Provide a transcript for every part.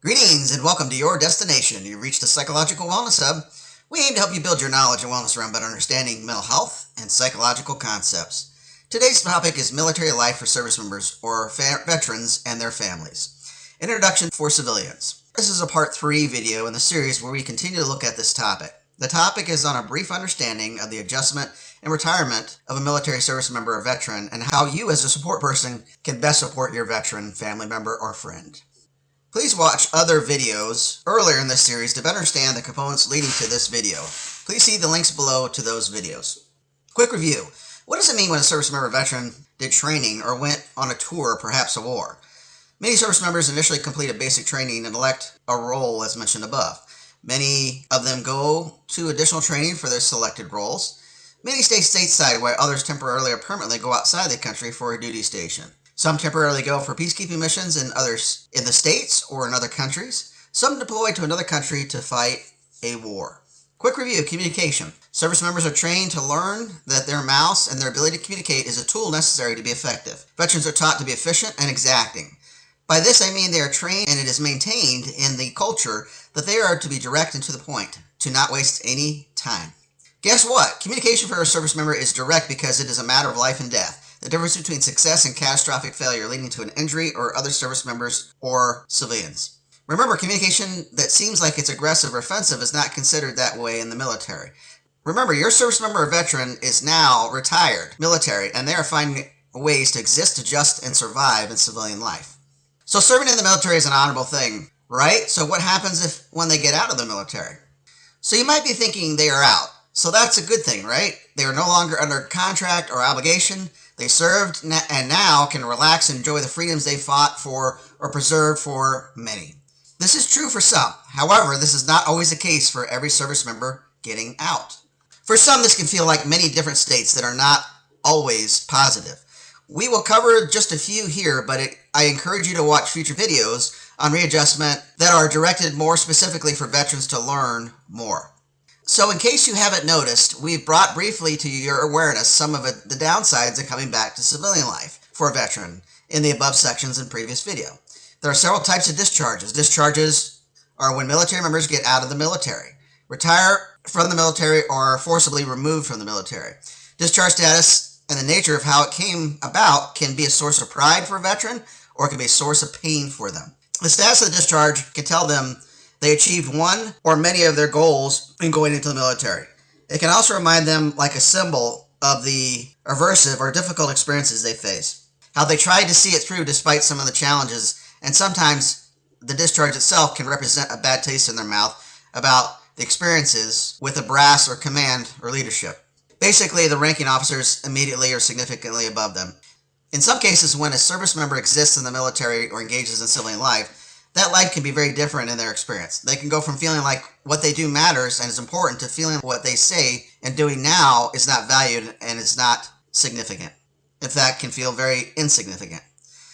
Greetings and welcome to your destination. You've reached the Psychological Wellness Hub. We aim to help you build your knowledge and wellness around better understanding mental health and psychological concepts. Today's topic is military life for service members or veterans and their families. Introduction for civilians. This is a part 3 video in the series where we continue to look at this topic. The topic is on a brief understanding of the adjustment and retirement of a military service member or veteran and how you as a support person can best support your veteran, family member, or friend. Please watch other videos earlier in this series to better understand the components leading to this video. Please see the links below to those videos. Quick review. What does it mean when a service member or veteran did training or went on a tour, perhaps a war? Many service members initially complete a basic training and elect a role as mentioned above. Many of them go to additional training for their selected roles. Many stay stateside while others temporarily or permanently go outside the country for a duty station. Some temporarily go for peacekeeping missions and others in the States or in other countries. Some deploy to another country to fight a war. Quick review, communication. Service members are trained to learn that their mouths and their ability to communicate is a tool necessary to be effective. Veterans are taught to be efficient and exacting. By this I mean they are trained and it is maintained in the culture that they are to be direct and to the point, to not waste any time. Guess what? Communication for a service member is direct because it is a matter of life and death. The difference between success and catastrophic failure leading to an injury or other service members or civilians. Remember, communication that seems like it's aggressive or offensive is not considered that way in the military. Remember, your service member or veteran is now retired military and they are finding ways to exist, adjust, and survive in civilian life. So serving in the military is an honorable thing, right? So what happens when they get out of the military? So you might be thinking they are out. So that's a good thing, right? They are no longer under contract or obligation. They served and now can relax and enjoy the freedoms they fought for or preserved for many. This is true for some. However, this is not always the case for every service member getting out. For some, this can feel like many different states that are not always positive. We will cover just a few here, but I encourage you to watch future videos on readjustment that are directed more specifically for veterans to learn more. So in case you haven't noticed, we've brought briefly to your awareness some of the downsides of coming back to civilian life for a veteran in the above sections in previous video. There are several types of discharges. Discharges are when military members get out of the military, retire from the military, or are forcibly removed from the military. Discharge status and the nature of how it came about can be a source of pride for a veteran or it can be a source of pain for them. The status of the discharge can tell them they achieved one or many of their goals in going into the military. It can also remind them like a symbol of the aversive or difficult experiences they face, how they tried to see it through despite some of the challenges, and sometimes the discharge itself can represent a bad taste in their mouth about the experiences with the brass or command or leadership. Basically, the ranking officers immediately or significantly above them. In some cases, when a service member exists in the military or engages in civilian life, that life can be very different in their experience. They can go from feeling like what they do matters and is important to feeling what they say and doing now is not valued and is not significant. In fact, can feel very insignificant.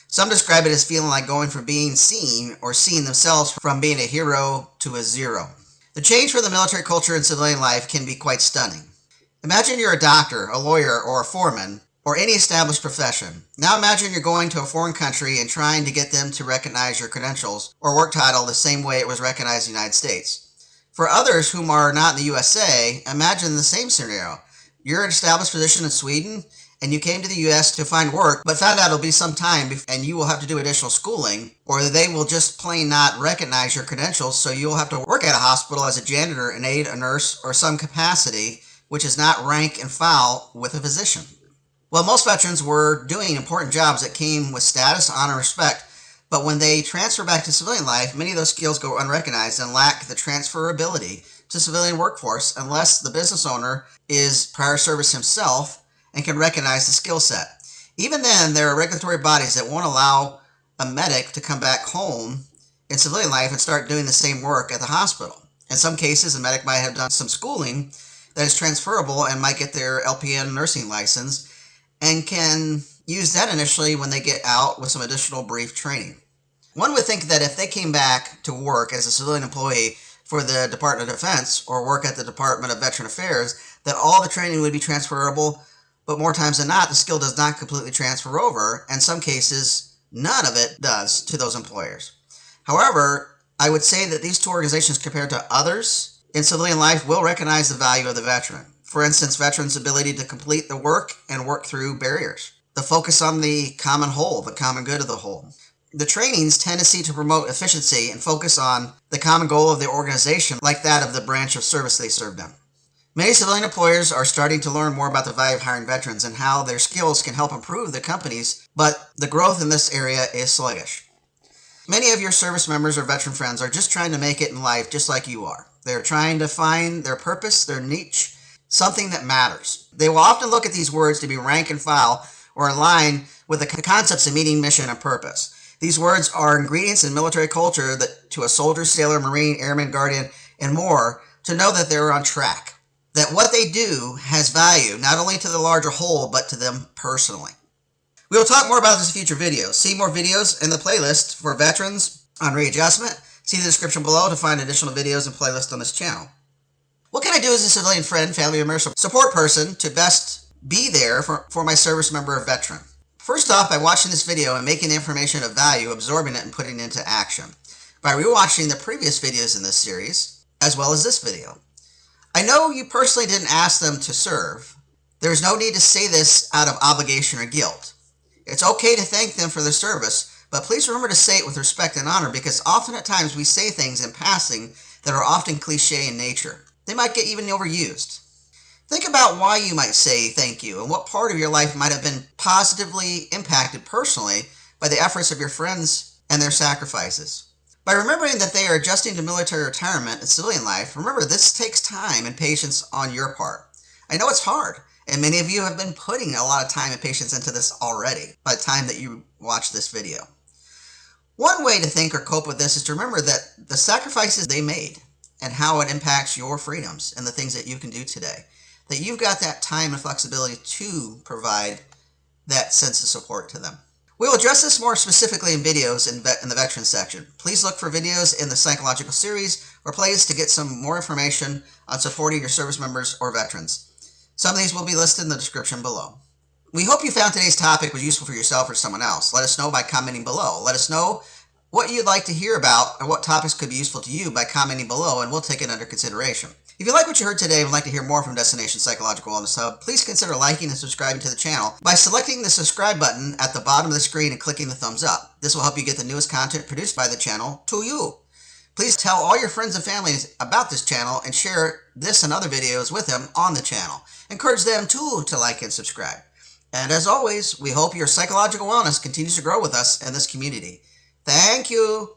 Some describe it as feeling like going from being seen or seeing themselves from being a hero to a zero. The change for the military culture in civilian life can be quite stunning. Imagine you're a doctor, a lawyer, or a foreman, or any established profession. Now imagine you're going to a foreign country and trying to get them to recognize your credentials or work title the same way it was recognized in the United States. For others whom are not in the USA, imagine the same scenario. You're an established position in Sweden and you came to the US to find work, but found out it'll be some time and you will have to do additional schooling, or they will just plain not recognize your credentials, so you'll have to work at a hospital as a janitor, an aide, a nurse, or some capacity which is not rank and file with a physician. Well, most veterans were doing important jobs that came with status, honor, and respect, but when they transfer back to civilian life, many of those skills go unrecognized and lack the transferability to civilian workforce unless the business owner is prior service himself and can recognize the skill set. Even then, there are regulatory bodies that won't allow a medic to come back home in civilian life and start doing the same work at the hospital. In some cases, a medic might have done some schooling that is transferable and might get their LPN nursing license and can use that initially when they get out with some additional brief training. One would think that if they came back to work as a civilian employee for the Department of Defense or work at the Department of Veteran Affairs, that all the training would be transferable, but more times than not, the skill does not completely transfer over, and in some cases, none of it does to those employers. However, I would say that these two organizations compared to others in civilian life will recognize the value of the veteran. For instance, veterans' ability to complete the work and work through barriers. The focus on the common whole, the common good of the whole. The training's tendency to promote efficiency and focus on the common goal of the organization, like that of the branch of service they served in. Many civilian employers are starting to learn more about the value of hiring veterans and how their skills can help improve the companies, but the growth in this area is sluggish. Many of your service members or veteran friends are just trying to make it in life just like you are. They're trying to find their purpose, their niche, something that matters. They will often look at these words to be rank and file or align with the concepts of meaning, mission, and purpose. These words are ingredients in military culture that to a soldier, sailor, marine, airman, guardian, and more to know that they're on track. That what they do has value, not only to the larger whole, but to them personally. We will talk more about this in future videos. See more videos in the playlist for veterans on readjustment. See the description below to find additional videos and playlists on this channel. What can I do as a civilian friend, family member, support person to best be there for my service member or veteran? First off, by watching this video and making the information of value, absorbing it and putting it into action. By rewatching the previous videos in this series, as well as this video. I know you personally didn't ask them to serve. There is no need to say this out of obligation or guilt. It's okay to thank them for their service, but please remember to say it with respect and honor, because often at times we say things in passing that are often cliche in nature. They might get even overused. Think about why you might say thank you and what part of your life might have been positively impacted personally by the efforts of your friends and their sacrifices. By remembering that they are adjusting to military retirement and civilian life, remember this takes time and patience on your part. I know it's hard, and many of you have been putting a lot of time and patience into this already by the time that you watch this video. One way to think or cope with this is to remember that the sacrifices they made and how it impacts your freedoms and the things that you can do today. That you've got that time and flexibility to provide that sense of support to them. We will address this more specifically in videos in the veteran section. Please look for videos in the psychological series or plays to get some more information on supporting your service members or veterans. Some of these will be listed in the description below. We hope you found today's topic was useful for yourself or someone else. Let us know by commenting below. Let us know what you'd like to hear about or what topics could be useful to you by commenting below, and we'll take it under consideration. If you like what you heard today and would like to hear more from Destination Psychological Wellness Hub, please consider liking and subscribing to the channel by selecting the subscribe button at the bottom of the screen and clicking the thumbs up. This will help you get the newest content produced by the channel to you. Please tell all your friends and families about this channel and share this and other videos with them on the channel. Encourage them too to like and subscribe. And as always, we hope your psychological wellness continues to grow with us in this community. Thank you.